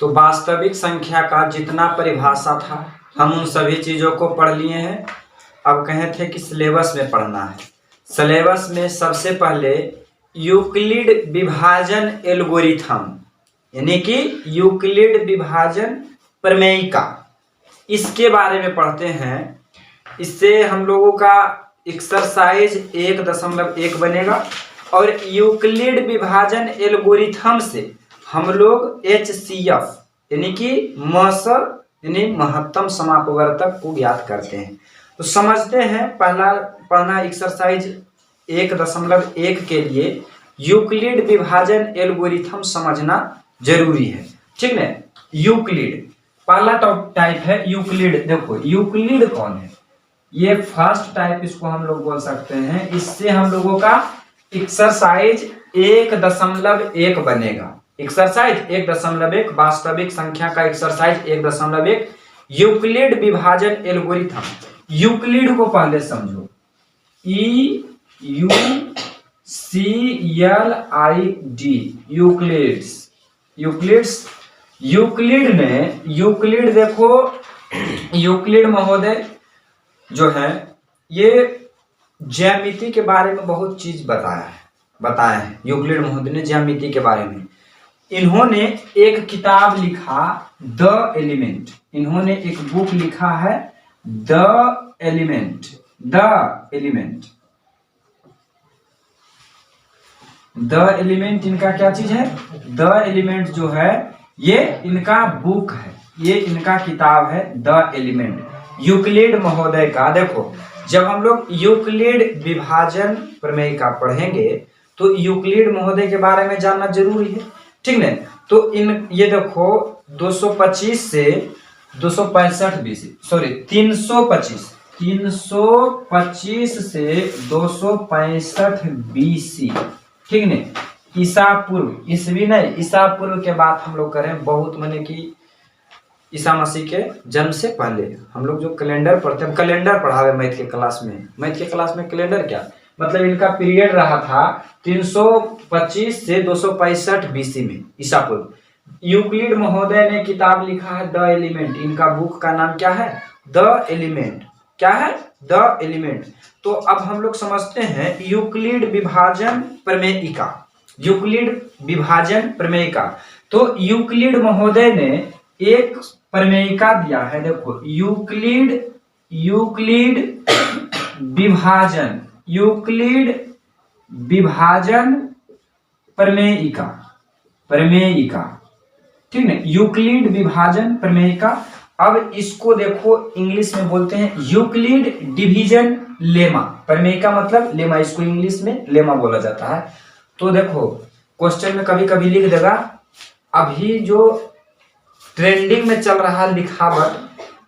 तो वास्तविक संख्या का जितना परिभाषा था हम उन सभी चीज़ों को पढ़ लिए हैं। अब कहे थे कि सिलेबस में पढ़ना है। सिलेबस में सबसे पहले यूक्लिड विभाजन एल्गोरिथम यानी कि यूक्लिड विभाजन प्रमेयिका, इसके बारे में पढ़ते हैं। इससे हम लोगों का एक्सरसाइज 1.1 बनेगा और यूक्लिड विभाजन एल्गोरिथम से हम लोग HCF यानी कि मसर यानी महत्तम समापवर्तक को ज्ञात करते हैं। तो समझते हैं, पहला पढ़ना एक्सरसाइज 1.1 के लिए यूक्लिड विभाजन एल्गोरिथम समझना जरूरी है, ठीक है। यूक्लिड पहला टाइप है यूक्लिड। देखो यूक्लिड कौन है, ये फर्स्ट टाइप इसको हम लोग बोल सकते हैं। इससे हम लोगों का एक्सरसाइज 1.1 बनेगा। एक्सरसाइज 1.1 वास्तविक संख्या का एक्सरसाइज 1.1 यूक्लिड विभाजन एल्गोरिथम। यूक्लिड को पहले समझो, EUCLID यूक्लिड्स। यूक्लिड देखो, यूक्लिड महोदय जो है ये ज्यामिति के बारे में बहुत चीज बताया है। यूक्लिड महोदय ने ज्यामिति के बारे में इन्होंने एक किताब लिखा द एलिमेंट। इन्होंने एक बुक लिखा है द एलिमेंट। इनका क्या चीज है? द एलिमेंट जो है ये इनका बुक है, ये इनका किताब है द एलिमेंट यूक्लिड महोदय का। देखो जब हम लोग यूक्लिड विभाजन प्रमेय का पढ़ेंगे तो यूक्लिड महोदय के बारे में जानना जरूरी है, ठीक है। तो ये देखो 225 से 265 BC, सॉरी 325 से 265 BC, ठीक है। ईसा पूर्व, ईसवी नहीं, ईसा पूर्व के बाद हम लोग करें बहुत, माने कि ईसा मसीह के जन्म से पहले। हम लोग जो कैलेंडर पढ़ते हैं, कैलेंडर पढ़ावे मैथ के क्लास में कैलेंडर क्या मतलब, इनका पीरियड रहा था 325 से 265 BC में, ईसा पूर्व। यूक्लिड महोदय ने किताब लिखा है द एलिमेंट। इनका बुक का नाम क्या है? The element. क्या है? The element. तो अब हम लोग समझते हैं यूक्लिड विभाजन प्रमेयिका। यूक्लिड विभाजन प्रमेयिका, तो यूक्लिड महोदय ने एक प्रमेयिका दिया है। देखो यूक्लिड विभाजन प्रमेयिका, ठीक है। यूक्लिड विभाजन प्रमेयिका। अब इसको देखो इंग्लिश में बोलते हैं यूक्लिड डिवीजन लेमा। प्रमेयिका मतलब लेमा, इसको इंग्लिश में लेमा बोला जाता है। तो देखो क्वेश्चन में कभी कभी लिख देगा, अभी जो ट्रेंडिंग में चल रहा लिखावट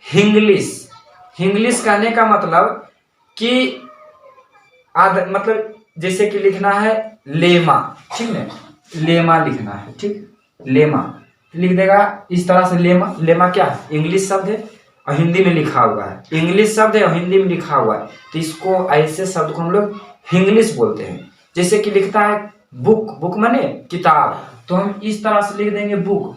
हिंग्लिश कहने का मतलब कि मतलब जैसे कि लिखना है लेमा, ठीक है, लेमा लिखना है, ठीक, लेमा लिख देगा इस तरह से। लेमा क्या है? इंग्लिश शब्द है और हिंदी में लिखा हुआ है। इंग्लिश शब्द है और हिंदी में लिखा हुआ है, तो इसको ऐसे शब्द को हम लोग हिंग्लिश बोलते हैं। जैसे कि लिखता है बुक माने किताब, तो हम इस तरह से लिख देंगे बुक।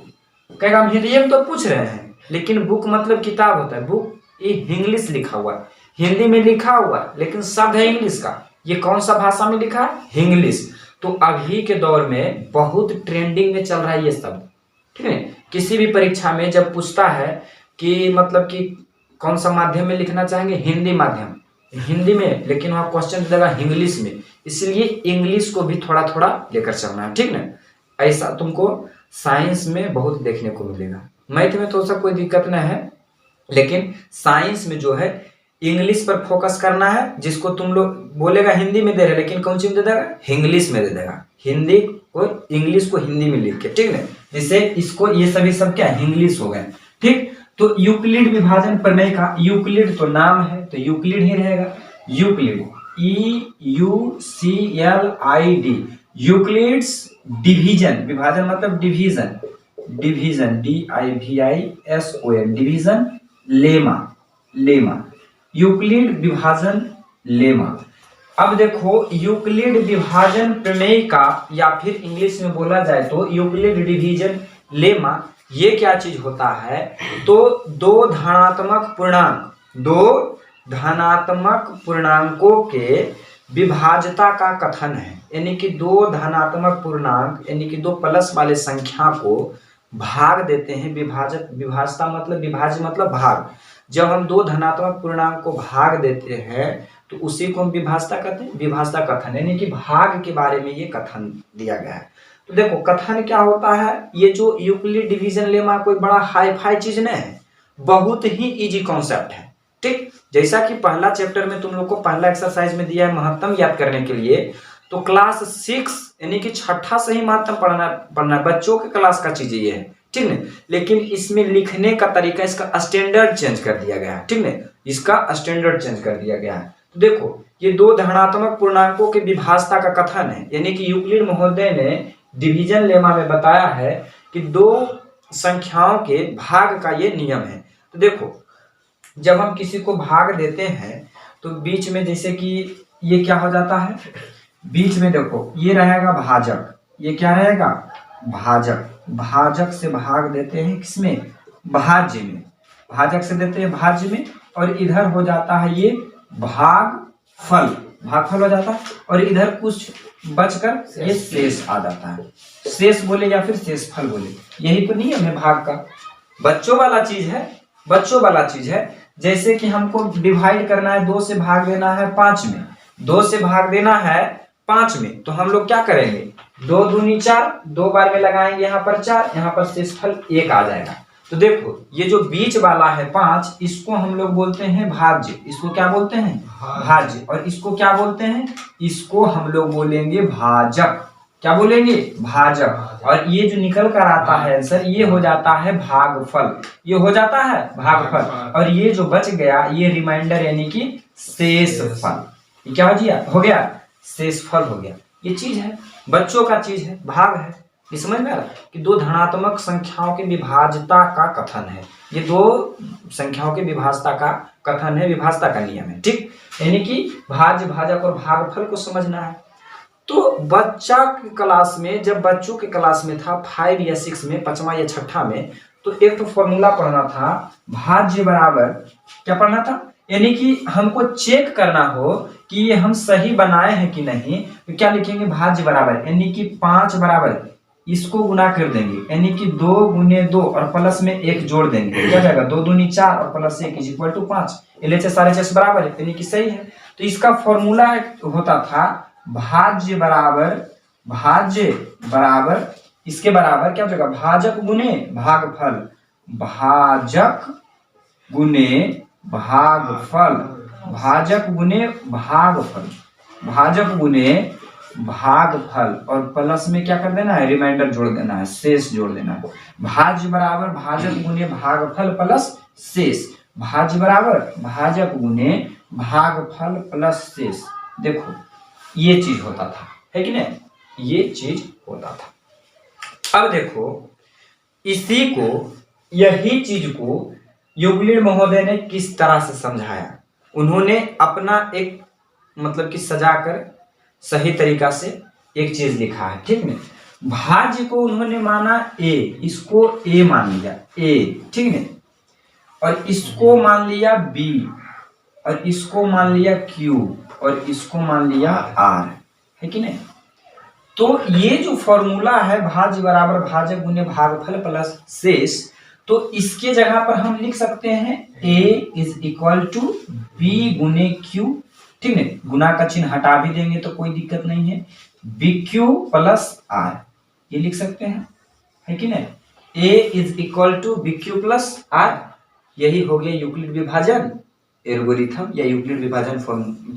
कहेगा हम हिंदी में तो पूछ रहे हैं, लेकिन बुक मतलब किताब होता है। बुक ये इंग्लिश लिखा हुआ है, हिंदी में लिखा हुआ है, लेकिन शब्द है इंग्लिश का। ये कौन सा भाषा में लिखा है? इंग्लिश। तो अभी के दौर में बहुत ट्रेंडिंग में चल रहा है ये शब्द, ठीक है। किसी भी परीक्षा में जब पूछता है कि मतलब कि कौन सा माध्यम में लिखना चाहेंगे, हिंदी माध्यम, हिंदी में, लेकिन वहाँ क्वेश्चन देगा इंग्लिश में, इसलिए इंग्लिश को भी थोड़ा थोड़ा लेकर चलना है, ठीक ना। ऐसा तुमको साइंस में बहुत देखने को मिलेगा। मैथ में तो सब कोई दिक्कत नहीं है, लेकिन साइंस में जो है इंग्लिश पर फोकस करना है। जिसको तुम लोग बोलेगा हिंदी में दे रहे, लेकिन कौन सी में दे देगा? इंग्लिश में दे देगा। हिंदी को इंग्लिश को हिंदी में लिख के, ठीक है। जैसे इसको ये सभी सब क्या इंग्लिश हो गए, ठीक। तो यूक्लिड विभाजन प्रमेय का, यूक्लिड तो नाम है तो यूक्लिड ही रहेगा। यूक्लिड EUCLID, यूक्लिड्स डिवीजन, विभाजन मतलब division, DIVISON, division lemma, Euclid विभाजन लेमा। अब देखो यूक्लिड विभाजन प्रमेय का, या फिर इंग्लिश में बोला जाए तो यूक्लिड डिवीजन लेमा, ये क्या चीज होता है, तो दो धनात्मक पूर्णांकों के विभाज्यता का कथन है। यानी कि दो धनात्मक पूर्णांक यानी कि दो प्लस वाले संख्या को भाग देते हैं। विभाज्यता मतलब विभाज्य मतलब भाग। जब हम दो धनात्मक पूर्णांक को भाग देते हैं तो उसी को हम विभाज्यता कहते हैं, विभाज्यता कथन, यानी कि भाग के बारे में ये कथन दिया गया है। तो देखो कथन क्या होता है, ये जो यूक्लिड डिवीजन लेमा कोई बड़ा हाई फाई चीज नहीं है, बहुत ही इजी कॉन्सेप्ट है। ठीक, जैसा कि पहला चैप्टर में तुम लोग को पहला एक्सरसाइज में दिया है महत्तम याद करने के लिए, तो क्लास 6 यानी कि छठा से ही महत्तम पढ़ना बच्चों के क्लास का चीज ये है। ठीक है, लेकिन इसमें लिखने का तरीका, इसका स्टैंडर्ड चेंज कर दिया गया है। ठीक है, इसका स्टैंडर्ड चेंज कर दिया गया है। तो देखो ये दो धनात्मक पूर्णांकों के विभाज्यता का कथन है, यानी कि यूक्लिड महोदय ने डिवीजन लेमा में बताया है कि दो संख्याओं के भाग का ये नियम है। तो देखो जब हम किसी को भाग देते हैं तो बीच में जैसे कि ये क्या हो जाता है, बीच में देखो ये रहेगा भाजक, ये क्या रहेगा भाजक, भाजक से भाग देते हैं किसमें, भाज्य में, भाजक से देते हैं भाज्य में, और इधर हो जाता है ये भागफल, भागफल हो जाता है, और इधर कुछ बचकर ये शेष आ जाता है। शेष बोले या फिर शेषफल बोले, यही तो नियम है भाग का, बच्चों वाला चीज है, बच्चों वाला चीज है। जैसे कि हमको डिवाइड करना है, 2 से भाग देना है 5 में, 2 से भाग देना है 5 में, तो हम लोग क्या करेंगे, 2 दूनी 4, 2 बार में लगाएंगे यहाँ पर 4, यहाँ पर शेषफल 1 आ जाएगा। तो देखो ये जो बीच वाला है 5, इसको हम लोग बोलते हैं भाज्य, इसको क्या बोलते हैं भाज्य, और इसको क्या बोलते हैं, इसको हम लोग बोलेंगे भाजक, क्या बोलेंगे भाजक, और ये जो निकल कर आता है आंसर ये हो जाता है भागफल, ये हो जाता है भागफल, और ये जो बच गया ये रिमाइंडर यानी कि शेषफल, ये क्या हो गया शेषफल हो गया। ये चीज है, बच्चों का चीज है, भाग है। ये समझ में आ रहा कि दो धनात्मक संख्याओं की विभाज्यता का कथन है, ये दो संख्याओं की विभाज्यता का कथन है, विभाज्यता का नियम है। ठीक, यानी कि भाज्य, भाजक और भागफल को समझना है। तो बच्चा की क्लास में, जब बच्चों के क्लास में था 5 या 6 में, 5वां या 6ठा में, तो एक तो फॉर्मूला पढ़ना था, भाज्य बराबर क्या पढ़ना था, यानी कि हमको चेक करना हो कि ये हम सही बनाए हैं कि नहीं, तो क्या लिखेंगे भाज्य बराबर, यानी कि 5 बराबर इसको गुना कर देंगे, यानी कि 2 गुने 2 और प्लस में 1 जोड़ देंगे, क्या जाएगा 2 दूनी 4 और plus 1 is equal to 5, LHS RHS बराबर है, यानी कि सही है। तो इसका फॉर्मूला होता था भाज्य बराबर इसके बराबर क्या हो जाएगा, भाजक गुने भागफल, भाजक गुने भागफल, भाजक गुने भागफल, भाजक गुने भागफल, और प्लस में क्या कर देना है, रिमाइंडर जोड़ देना है, शेष जोड़ देना है। भाज्य बराबर भाजक गुने भागफल प्लस शेष, भाज्य बराबर भाजक गुने भागफल प्लस शेष। देखो ये चीज होता था, है कि नहीं, ये चीज होता था। अब देखो इसी को, यही चीज को यूक्लिड महोदय ने किस तरह से समझाया, उन्होंने अपना एक मतलब कि सजाकर सही तरीका से एक चीज लिखा है। ठीक है, भाज्य को उन्होंने माना a, इसको a मान लिया a, ठीक है, और इसको मान लिया b, और इसको मान लिया q, और इसको मान लिया r, है कि नहीं। तो ये जो फॉर्मूला है भाज्य बराबर भाजक गुने भागफल प्लस शेष, तो इसके जगह पर हम लिख सकते हैं a is equal to b गुने q, ठीक है, गुना का चिन्ह हटा भी देंगे तो कोई दिक्कत नहीं है, BQ प्लस R, ये लिख सकते हैं, है कि नहीं, A is equal to BQ plus R, यही हो गया यूक्लिड विभाजन एल्गोरिथम या यूक्लिड विभाजन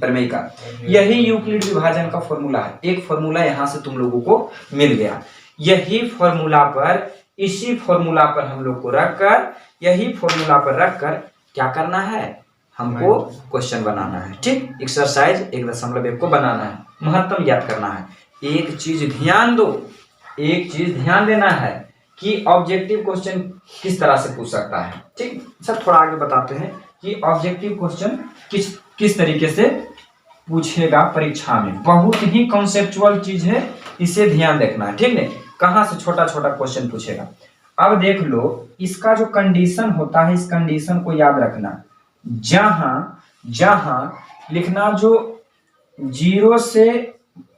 प्रमेय का, यही यूक्लिड विभाजन का फॉर्मूला है। एक फॉर्मूला यहां से तुम लोगों को मिल गया, यही फॉर्मूला पर, इसी फॉर्मूला पर हम लोग को रखकर, यही फॉर्मूला पर रखकर क्या करना है, हमको क्वेश्चन बनाना है। ठीक, एक्सरसाइज 1.1 को बनाना है, महत्तम याद करना है। एक चीज ध्यान दो, एक चीज ध्यान देना है कि ऑब्जेक्टिव क्वेश्चन किस तरह से पूछ सकता है। ठीक, सर थोड़ा आगे बताते हैं कि ऑब्जेक्टिव क्वेश्चन किस तरीके से पूछेगा परीक्षा में। बहुत ही कॉन्सेप्चुअल चीज है, इसे ध्यान देखना है। ठीक है, कहाँ से छोटा छोटा क्वेश्चन पूछेगा। अब देख लो इसका जो कंडीशन होता है, इस कंडीशन को याद रखना। जहां जहां लिखना जो 0 से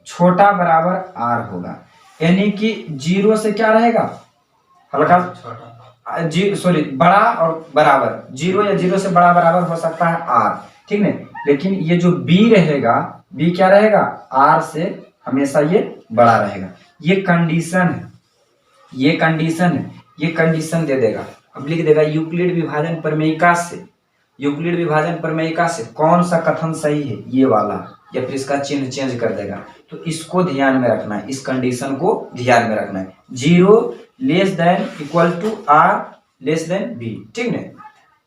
छोटा बराबर r होगा, यानी कि 0 से क्या रहेगा हल्का जी सॉरी बड़ा और बराबर, 0 या 0 से बड़ा बराबर हो सकता है r, ठीक है। लेकिन ये जो b रहेगा, b क्या रहेगा r से हमेशा ये बड़ा रहेगा। ये कंडीशन है, ये कंडीशन है, ये कंडीशन दे देगा। अब लिख देगा यूक्लिड विभाजन प्रमेयिका से, यूक्लिड विभाजन प्रमेयिका से कौन सा कथन सही है, ये वाला, या फिर इसका चिन्ह चेंज कर देगा। तो इसको ध्यान में रखना है, इस कंडीशन को ध्यान में रखना है। 0 less than equal to r less than b, ठीक है।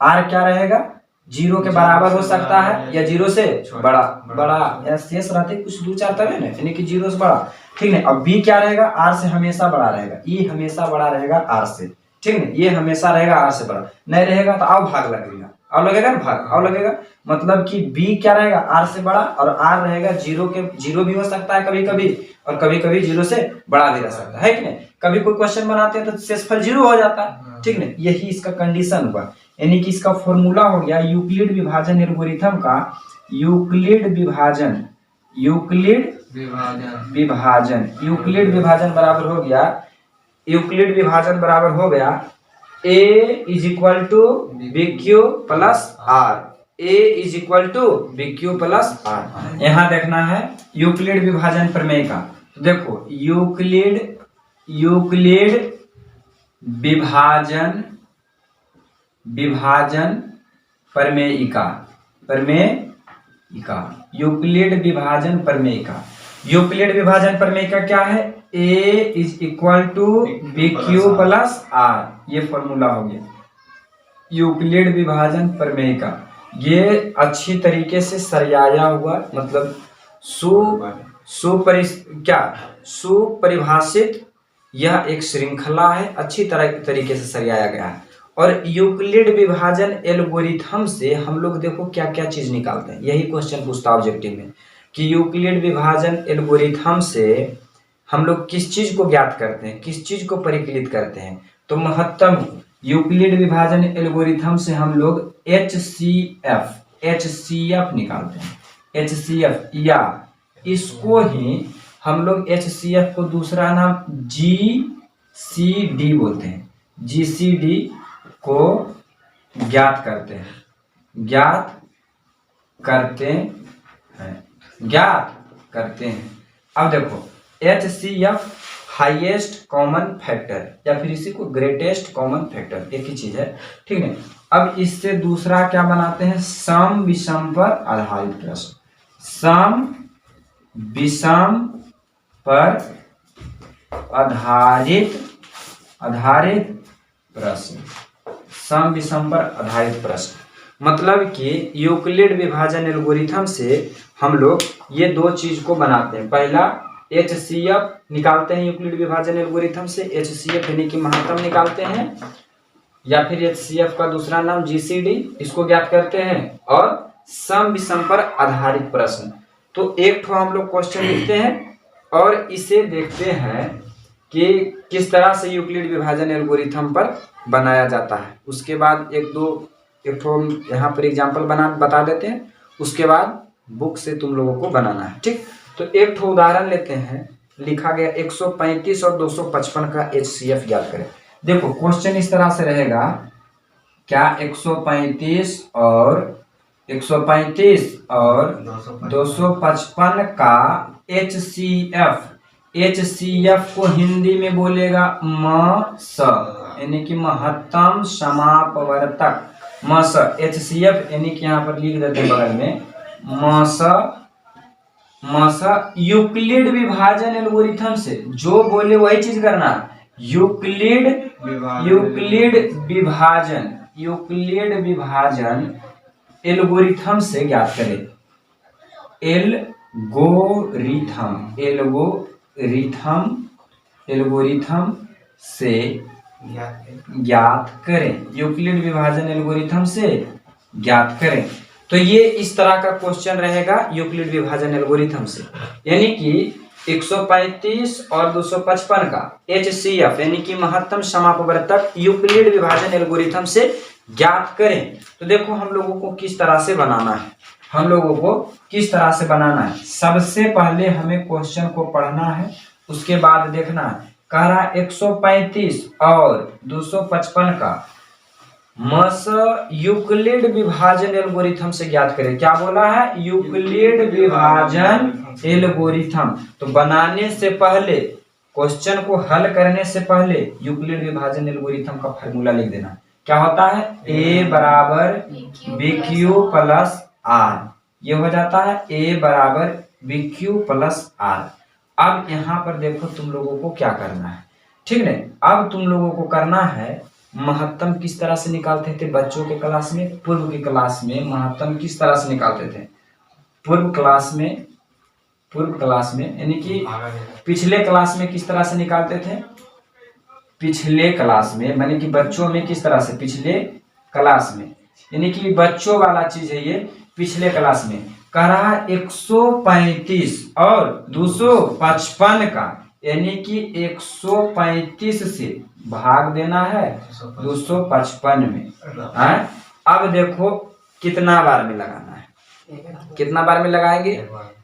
r क्या रहेगा 0 के बराबर हो सकता है या 0 से बड़ा, बड़ा या शेष रहते कुछ दो चार तब है ना, यानी कि 0 से बड़ा, ठीक है। अब b क्या रहेगा r से हमेशा बड़ा रहेगा, e हमेशा बड़ा रहेगा r से, ठीक है। ये हमेशा रहेगा r से बड़ा, नहीं रहेगा तो आओ भाग लगेगा, अब लगेगा ना भाग, अब लगेगा, मतलब कि b क्या रहेगा r से बड़ा, और r रहेगा 0 के 0 भी हो सकता है कभी कभी, और कभी कभी 0 से बड़ा भी रह सकता है कि नहीं। कभी कोई क्वेश्चन बनाते हैं तो शेषफल 0 हो जाता है, ठीक है। यही इसका कंडीशन हुआ, यानी कि इसका फॉर्मूला हो गया यूक्लिड विभाजन एल्गोरिथम का, यूक्लिड विभाजन, यूक्लिड विभाजन, यूक्लिड विभाजन बराबर हो गया, यूक्लिड विभाजन बराबर हो गया a is equal to B Q plus R, a is equal to B Q plus R. यहाँ देखना है यूक्लिड विभाजन प्रमेय का, तो देखो यूक्लिड विभाजन प्रमेयिका, यूक्लिड विभाजन प्रमेयिका, यूक्लिड विभाजन प्रमेयिका क्या है, a is equal to B Q plus R, ये फॉर्मूला हो गया यूक्लिड विभाजन प्रमेयिका। ये अच्छी तरीके से सरियाया हुआ, मतलब सुपरिभाषित यह एक श्रृंखला है, अच्छी तरीके से सरियाया गया है। और यूक्लिड विभाजन एल्गोरिथम से हम लोग देखो क्या क्या चीज निकालते हैं, यही क्वेश्चन पूछता है ऑब्जेक्टिव में, कि यूक्लिड विभाजन एल्गोरिथम से हम लोग किस चीज को ज्ञात करते हैं, किस चीज को परिकलित करते हैं। तो महत्तम यूक्लिड विभाजन एल्गोरिथम से हम लोग HCF निकालते हैं, HCF, या इसको ही हम लोग HCF को दूसरा नाम GCD बोलते हैं, GCD को ज्ञात करते हैं, ज्ञात करते हैं। अब देखो HCF हाईएस्ट कॉमन फैक्टर, या फिर इसी को ग्रेटेस्ट कॉमन फैक्टर, एक ही चीज है, ठीक है। अब इससे दूसरा क्या बनाते हैं, सम विषम पर आधारित प्रश्न, सम विषम पर आधारित प्रश्न, सम विषम पर आधारित प्रश्न। मतलब कि यूक्लिड विभाजन एल्गोरिथम से हम लोग ये दो चीज को बनाते हैं। पहला HCF निकालते हैं यूक्लिड विभाजन एल्गोरिथम से, HCF यानी कि महत्तम निकालते हैं, या फिर HCF का दूसरा नाम GCD, इसको ज्ञात करते हैं, और सम विषम पर आधारित प्रश्न। तो एक ठो हम लोग क्वेश्चन लिखते हैं और इसे देखते हैं कि किस तरह से यूक्लिड विभाजन एल्गोरिथम पर बनाया जाता है। उसके बाद एक ठो यहाँ पर एग्जाम्पल बता देते हैं, उसके बाद बुक से तुम लोगों को बनाना है, ठीक। तो एक ठो उदाहरण लेते हैं, लिखा गया 135 और 255 का HCF ज्ञात करें। देखो क्वेश्चन इस तरह से रहेगा, क्या 135 और 255 का HCF को हिंदी में बोलेगा MS, यानी कि महत्तम समापवर्तक, MS HCF, यानी कि यहाँ पर लिख देते हैं बगल में MS यूक्लिड विभाजन एल्गोरिथम से, जो बोले वही चीज करना, यूक्लिड विभाजन एल्गोरिथम से ज्ञात करें, एल्गोरिथम से ज्ञात करें, यूक्लिड विभाजन एल्गोरिथम से ज्ञात करें। तो ये इस तरह का क्वेश्चन रहेगा यूक्लिड विभाजन एल्गोरिथम से, यानी कि 135 और 255 का HCF यानी कि महत्तम समापवर्तक यूक्लिड विभाजन एल्गोरिथम से ज्ञात करें। तो देखो हम लोगों को किस तरह से बनाना है, सबसे पहले हमें क्वेश्चन को पढ़ना है, उसके बाद देखना है। कह रहा 135 और 255 का मस यूक्लिड विभाजन एल्गोरिथम से ज्ञात करें। क्या बोला है? यूक्लिड विभाजन एल्गोरिथम। तो बनाने से पहले, क्वेश्चन को हल करने से पहले यूक्लिड विभाजन एल्गोरिथम का फार्मूला लिख देना। क्या होता है? A बराबर BQ प्लस R, ये हो जाता है A बराबर BQ प्लस R। अब यहाँ पर देखो तुम लोगों को क्या करना है, ठीक है। अब तुम लोगों को करना है, महत्तम किस तरह से निकालते थे बच्चों के क्लास में, पूर्व की क्लास में महत्तम किस तरह से निकालते थे? पूर्व क्लास में यानी कि पिछले क्लास में किस तरह से निकालते थे? पिछले क्लास में माने कि बच्चों में किस तरह से? पिछले क्लास में यानी कि बच्चों वाला चीज है ये। पिछले क्लास में कह रहा है 135 और 255 का यानी कि 135 से भाग देना है 255 में। अब देखो कितना बार में लगाना है, कितना बार में लगाएंगे?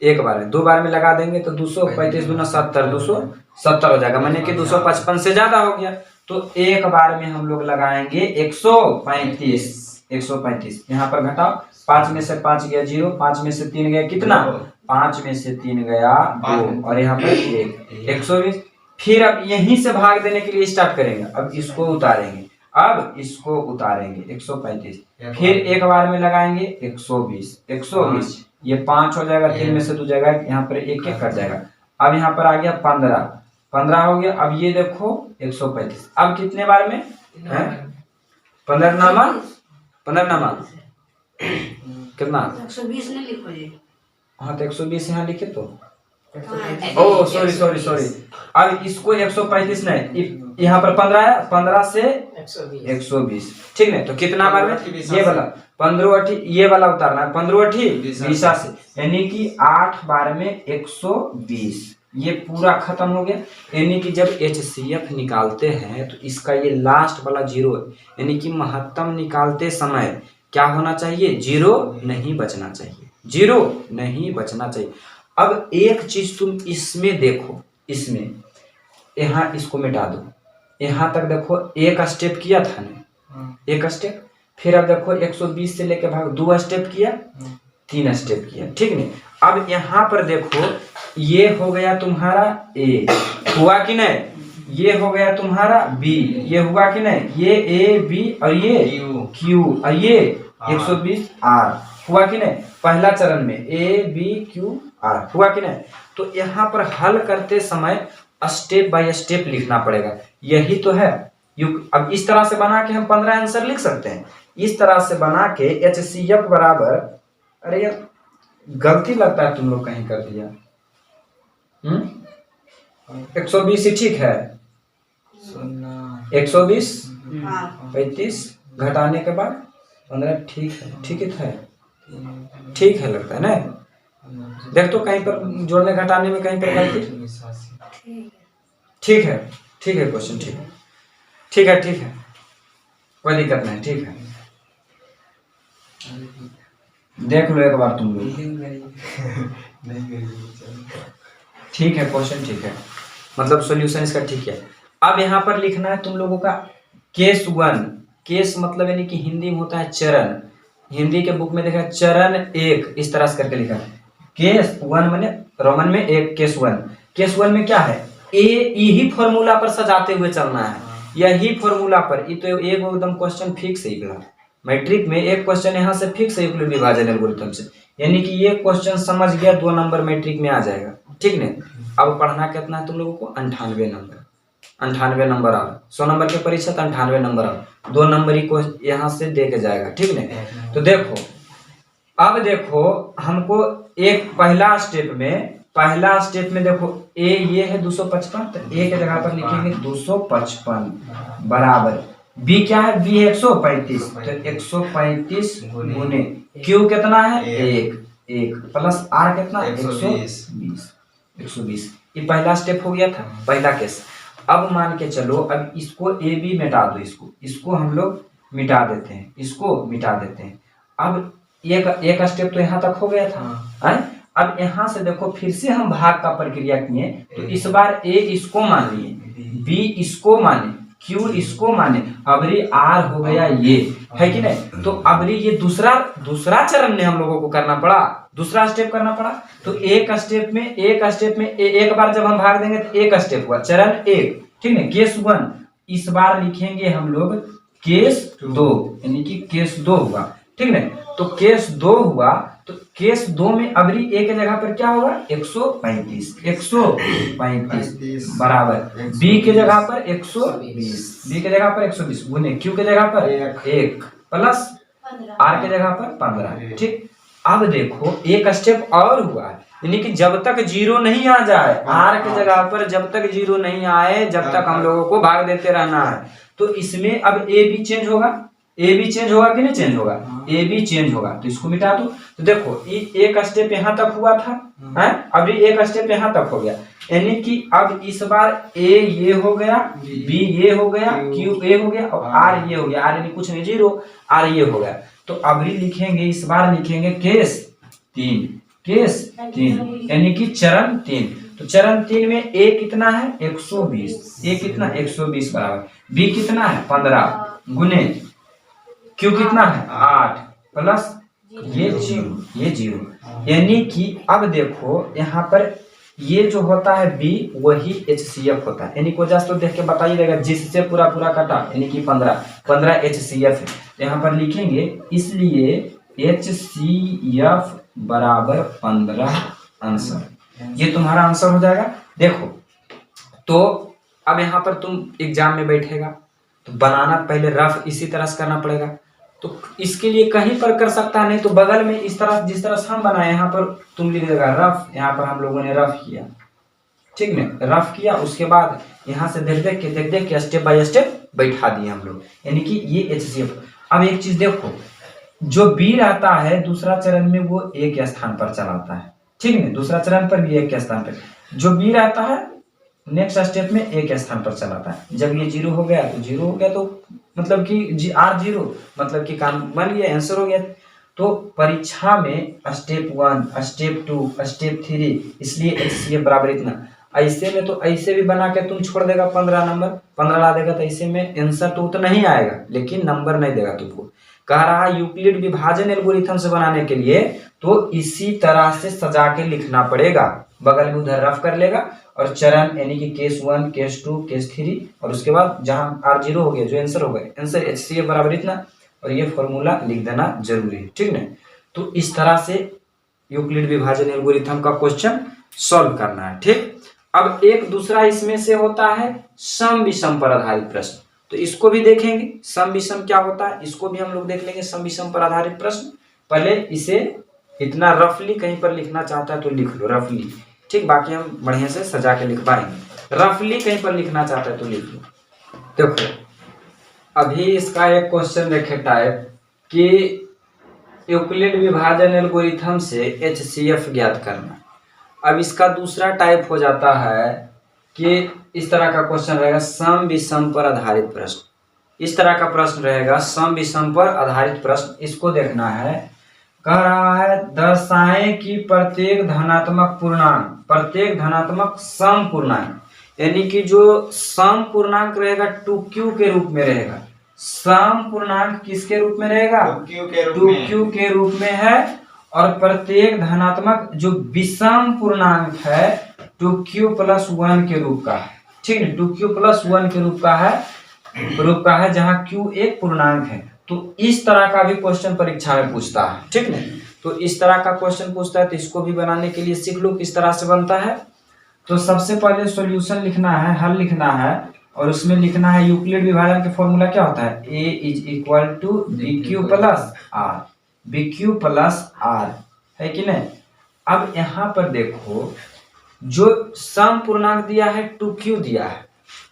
एक बार में। 2 बार में लगा देंगे तो 235 दूना 70, 270 हो जाएगा, माने कि 255 से ज्यादा हो गया। तो एक बार में हम लोग लगाएंगे 135। यहाँ पर घटाओ, 5 में से 5 गया 0, 5 में से 3 गया कितना? 5 में से 3 गया 2 और यहाँ पर 1, 120। फिर अब यहीं से भाग देने के लिए स्टार्ट करेंगे। अब इसको उतारेंगे, 135। फिर एक बार में लगाएंगे 120, ये 5 हो जाएगा, 3 में से 2 जाएगा, यहाँ पर 1 कट जाएगा। अब यहाँ पर आ गया 15 हो गया। अब ये देखो 135। अब कितने बार में है? 15 नामा कितना? 120 नहीं लिखो जी। हाँ तो 120 यहाँ लिखे तो ओ सॉरी। अब इसको 135 नहीं, यहाँ पर 15 है, 15 से 120, ठीक है। तो कितना बार में? ये वाला 15 ये वाला उतारना है, 15 20 से यानी कि 8 बार में 120। ये पूरा खत्म हो गया। यानी कि जब HCF निकालते हैं तो इसका ये लास्ट वाला 0 है, यानी कि महत्तम निकालते समय क्या होना चाहिए? 0 नहीं बचना चाहिए। अब एक चीज तुम इसमें देखो, इसमें यहाँ इसको मिटा दो, यहाँ तक देखो एक स्टेप किया था ना, एक स्टेप। फिर अब देखो 120 से लेकर भाग 2 स्टेप किया, 3 स्टेप किया, ठीक नहीं। अब यहाँ पर देखो ये हो गया तुम्हारा A, हुआ कि नहीं? ये हो गया तुम्हारा B, ये हुआ कि नहीं? ये A B और ये Q और ये 120 R, हुआ कि नहीं? पहला चरण में A B Q R, हुआ कि नहीं? तो यहाँ पर हल करते समय स्टेप बाय स्टेप लिखना पड़ेगा, यही तो है। अब इस तरह से बना के हम 15 आंसर लिख सकते हैं। इस तरह से बना के HCF बराबर, अरे यार गलती लगता है तुम लोग कहीं कर दिया। 120 ही ठीक है, 120 35 घटाने के बाद 15, ठीक है लगता है ना। देख तो कहीं पर जोड़ने घटाने में कहीं पर गलती? ठीक है क्वेश्चन, ठीक है, कोई दिक्कत नहीं, ठीक है। देख लो एक बार तुम लोग, ठीक है क्वेश्चन, ठीक है, मतलब सॉल्यूशन इसका ठीक है। अब यहाँ पर लिखना है तुम लोगों का केस 1। केस मतलब यानी कि हिंदी में होता है चरण, हिंदी के बुक में देखा चरण 1, इस तरह से करके लिखा है। केस 1 मैंने रोमन में 1, केस 1। केस 1 में क्या है? यही फॉर्मूला पर सजाते हुए चलना है, यही फॉर्मूला पर। ये तो एक एकदम क्वेश्चन फिक्स है, मैट्रिक में एक क्वेश्चन यहाँ से फिक्स है यूक्लिड विभाजन एल्गोरिथम से, यानी कि ये क्वेश्चन समझ गया 2 नंबर मैट्रिक में आ जाएगा, ठीक नहीं। अब पढ़ना कितना है तुम लोगों को? 98 नंबर आ 100 नंबर के परीक्षा, 98 नंबर आ 2 नंबर ही को यहाँ से दे के जाएगा, ठीक नहीं। तो देखो अब देखो हमको एक पहला स्टेप में देखो A ये है 255, तो A के जगह पर लिखेंगे 255 बराबर B क्या है? B 135, तो 135 गुने Q कितना है? 1 प्लस R कितना? 120। 120। ये पहला स्टेप हो गया था, पहला केस। अब मान के चलो, अब इसको ए बी मिटा दो, इसको हम लोग मिटा देते हैं, इसको मिटा देते हैं। अब एक स्टेप तो यहाँ तक हो गया था है? अब यहाँ से देखो फिर से हम भाग का प्रक्रिया किए, तो इस बार ए इसको मान लिए, बी इसको माने, क्यू इसको माने, अबरी आर हो गया ये, है कि नहीं। तो अबरी ये दूसरा चरण में हम लोगों को करना पड़ा, दूसरा स्टेप करना पड़ा। तो एक स्टेप में एक बार जब हम भाग देंगे तो एक स्टेप हुआ, चरण एक, ठीक है, केस 1। इस बार लिखेंगे हम लोग केस 2, यानी कि केस 2 हुआ, ठीक है। तो केस 2 हुआ, तो केस 2 में अबरी ए के जगह पर क्या होगा, 135 बराबर बी के जगह पर 120 गुने क्यू के जगह पर 1 प्लस आर के जगह पर 15, ठीक। अब देखो एक स्टेप और हुआ, यानी कि जब तक जीरो नहीं आ जाए, आर के जगह पर जब तक जीरो नहीं आए, जब तक हम लोगों को भाग देते रहना है। तो इसमें अब ए बी चेंज होगा, ए बी चेंज होगा कि नहीं चेंज होगा, ए बी चेंज होगा, तो इसको मिटा दो। तो देखो एक स्टेप यहाँ तक हुआ था, है, अभी एक स्टेप यहाँ तक हो गया, यानी कि अब इस बार ए ये हो गया, बी ये हो गया, क्यू ए हो गया और आर ये हो गया, आर यानी कुछ नहीं, जीरो, आर ये हो गया। तो अभी लिखेंगे, इस बार लिखेंगे केस 3, यानी कि चरण 3। तो चरण 3 में ए कितना है 120, ए कितना 120 बराबर बी कितना है 15 गुने क्यू कितना है 8 प्लस ये जीरो, यानी कि अब देखो यहाँ पर ये जो होता है बी वही HCF होता है, यानी कि वजह तो देख के बताइए देगा, जिससे पूरा कटा, यानी कि 15 HCF है। यहाँ पर लिखेंगे, इसलिए HCF बराबर 15 आंसर, ये तुम्हारा आंसर हो जाएगा। देखो तो अब यहाँ पर तुम एग्जाम में बैठेगा तो बनाना पहले रफ इसी तरह से करना पड़ेगा। तो इसके लिए कहीं पर कर सकता है, नहीं तो बगल में इस तरह, जिस तरह से हम बनाए, यहाँ पर तुम लिख देगा रफ, यहाँ पर हम लोगों ने रफ किया, ठीक है, रफ किया। उसके बाद यहाँ से देख के स्टेप बाय स्टेप बैठा दिए हम लोग, यानी कि ये HCF। अब एक चीज देखो, जो बी रहता है दूसरा चरण में वो एक स्थान पर चलाता है, ठीक है, दूसरा चरण पर भी एक स्थान पर, जो बी रहता है नेक्स्ट स्टेप में एक स्थान पर चलाता है। जब ये जीरो हो गया तो जीरो हो गया, तो मतलब कि आर जीरो, मतलब कि काम बन गया, आंसर हो गया। तो परीक्षा में स्टेप 1, स्टेप 2, स्टेप 3, इसलिए HCF बराबर इतना। ऐसे में तो ऐसे भी बना के तुम छोड़ देगा, 15 नंबर 15 ला देगा, तो ऐसे में आंसर तो उतना नहीं आएगा, लेकिन नंबर नहीं देगा तुमको। कह रहा है यूक्लिड विभाजन एल्गोरिथम से बनाने के लिए तो इसी तरह से सजा के लिखना पड़ेगा, बगल में उधर रफ कर लेगा और चरण यानी कि केस 1, केस 2, केस 3, और उसके बाद जहां आर जीरो हो गया जो आंसर हो गया, आंसर HCF बराबर इतना, और ये फॉर्मूला लिख देना जरूरी है, ठीक है। तो इस तरह से यूक्लिड विभाजन एल्गोरिथम का क्वेश्चन सॉल्व करना है, ठीक। अब एक दूसरा इसमें से होता है सम विषम पर आधारित प्रश्न, तो इसको भी देखेंगे, सम विषम क्या होता है इसको भी हम लोग देख लेंगे। सम विषम पर आधारित प्रश्न, पहले इसे इतना रफली कहीं पर लिखना चाहता है तो लिख लो रफली, ठीक, बाकी हम बढ़िया से सजा के लिख पाएंगे। रफली कहीं पर लिखना चाहता है तो लिख लो। देखो अभी इसका एक क्वेश्चन देखे टाइप कि यूक्लिड विभाजन एल्गोरिथम से HCF ज्ञात करना। अब इसका दूसरा टाइप हो जाता है कि इस तरह का क्वेश्चन रहेगा सम विषम पर आधारित प्रश्न, इस तरह का प्रश्न रहेगा सम विषम पर आधारित प्रश्न। इसको देखना है, कह रहा है दर्शाएं कि प्रत्येक धनात्मक सम पूर्णांक, यानी कि जो सम पूर्णांक रहेगा 2q के रूप में रहेगा। सम पूर्णांक किसके रूप में रहेगा 2q के रूप में है, और प्रत्येक धनात्मक जो विषम पूर्णांक है 2q + 1 के रूप का है, ठीक है, 2q + 1 के रूप का है जहां q एक पूर्णांक है। तो इस तरह का भी क्वेश्चन परीक्षा में पूछता है, ठीक है। तो इस तरह का क्वेश्चन पूछता है, तो इसको भी बनाने के लिए सीख लो किस तरह से बनता है। तो सबसे पहले सॉल्यूशन लिखना है, हल लिखना है, और उसमें लिखना है यूक्लिड विभाजन के फॉर्मूला क्या होता है, A = BQ + R, है कि नहीं। अब यहाँ पर देखो जो सम पूर्णांक दिया है 2q दिया है,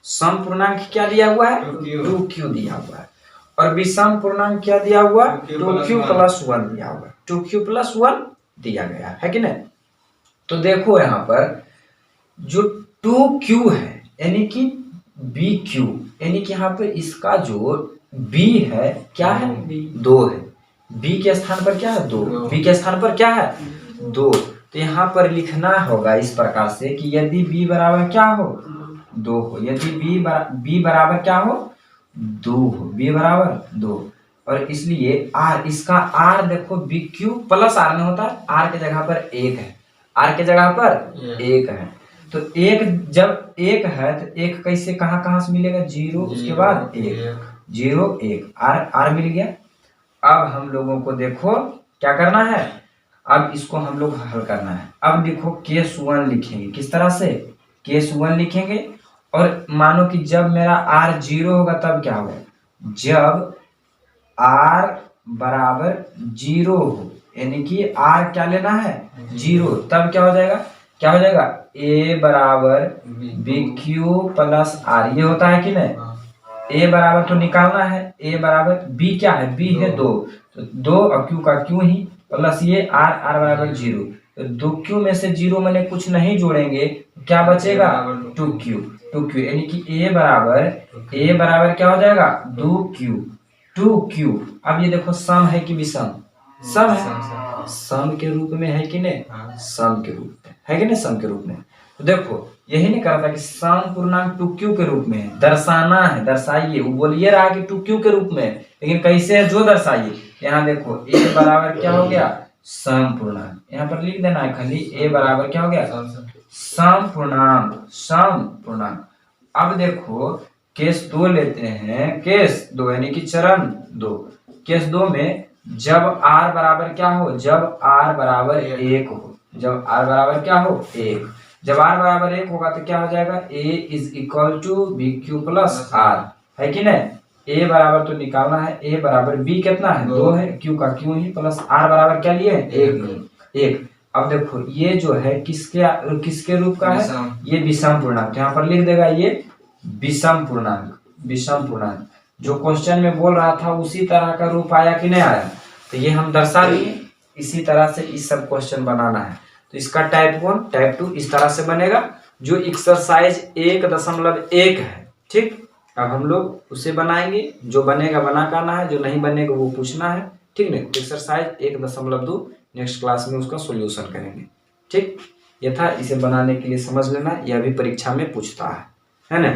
सम पूर्णांक क्या दिया हुआ है 2q दिया हुआ है, और विषम पूर्णांक क्या दिया हुआ 2q + 1 दिया हुआ है, 2q + 1 दिया गया है कि नहीं। तो देखो यहाँ पर जो 2q है यानी कि BQ, यानी कि यहाँ पर इसका जो B है क्या है, 2 है। B के स्थान पर क्या है 2, B के स्थान पर क्या है 2। तो यहाँ पर लिखना होगा इस प्रकार से कि यदि B बराबर क्या हो 2 हो, यदि B बराबर क्या हो 2 हो, B बराबर 2। और इसलिए R, इसका R देखो BQ प्लस R में होता है, R के जगह पर 1 है, R के जगह पर 1 है। तो 1 जब 1 है तो 1 कैसे कहाँ से मिलेगा 0, उसके बाद 1, 0 1 R मिल गया। अब हम लोगों को देखो क्या करना है, अब इसको हम लोग हल करना है। अब देखो केस 1 लिखेंगे, किस तरह से केस 1 लिखेंगे। और मानो कि जब मेरा R 0 होगा तब क्या होगा, जब R बराबर 0 हो, यानी कि R क्या लेना है 0, तब क्या हो जाएगा, क्या हो जाएगा A बराबर BQ प्लस R, ये होता है कि नहीं। A बराबर तो निकालना है, A बराबर B क्या है, B है 2, तो 2 और Q का Q ही प्लस ये R बराबर 0। तो 2Q में से 0 मैंने कुछ नहीं जोड़ेंगे, क्या बचेगा 2Q, यानी कि A बराबर क्या हो जाएगा 2Q। अब ये देखो सम है कि विषम, सम है, सम के रूप में है कि नहीं, सम के रूप में है कि नहीं, सम के रूप में। तो देखो यही नहीं कहा था कि सम पूर्णांक 2Q के रूप में है, दर्शाना है, दर्शाइए। वो बोलिए रहा कि 2Q के रूप में, लेकिन कैसे है जो दर्शाइए। यहाँ देखो A बराबर क्या हो गया सम पूर्णांक, यहाँ पर लिख देना है खाली A बराबर क्या हो गया सम पूर्णांक। अब देखो केस 2 लेते हैं, केस 2 यानी कि चरण 2। केस 2 में जब R बराबर क्या हो, जब R बराबर 1 हो, जब R बराबर क्या हो 1, जब R बराबर 1 होगा तो क्या हो जाएगा A is equal to BQ plus R, है कि नहीं। A बराबर तो निकालना है, A बराबर B कितना है 2 है, Q का Q ही प्लस R बराबर क्या लिए 1। अब देखो ये जो है किसके रूप का है, ये विषम पूर्णांक, यहाँ पर लिख देगा ये विषम पूर्णांक। जो क्वेश्चन में बोल रहा था उसी तरह का रूप आया कि नहीं आया, तो ये हम दर्शा दिए। इसी तरह से इस सब क्वेश्चन बनाना है। तो इसका टाइप 1 टाइप 2 इस तरह से बनेगा, जो एक्सरसाइज 1.1 है। ठीक, अब हम लोग उसे बनाएंगे, जो बनेगा बना करना है, जो नहीं बनेगा वो पूछना है। ठीक नहीं, एक्सरसाइज 1.2 नेक्स्ट क्लास में उसका सॉल्यूशन करेंगे। ठीक, ये था, इसे बनाने के लिए समझ लेना, यह भी परीक्षा में पूछता है ना।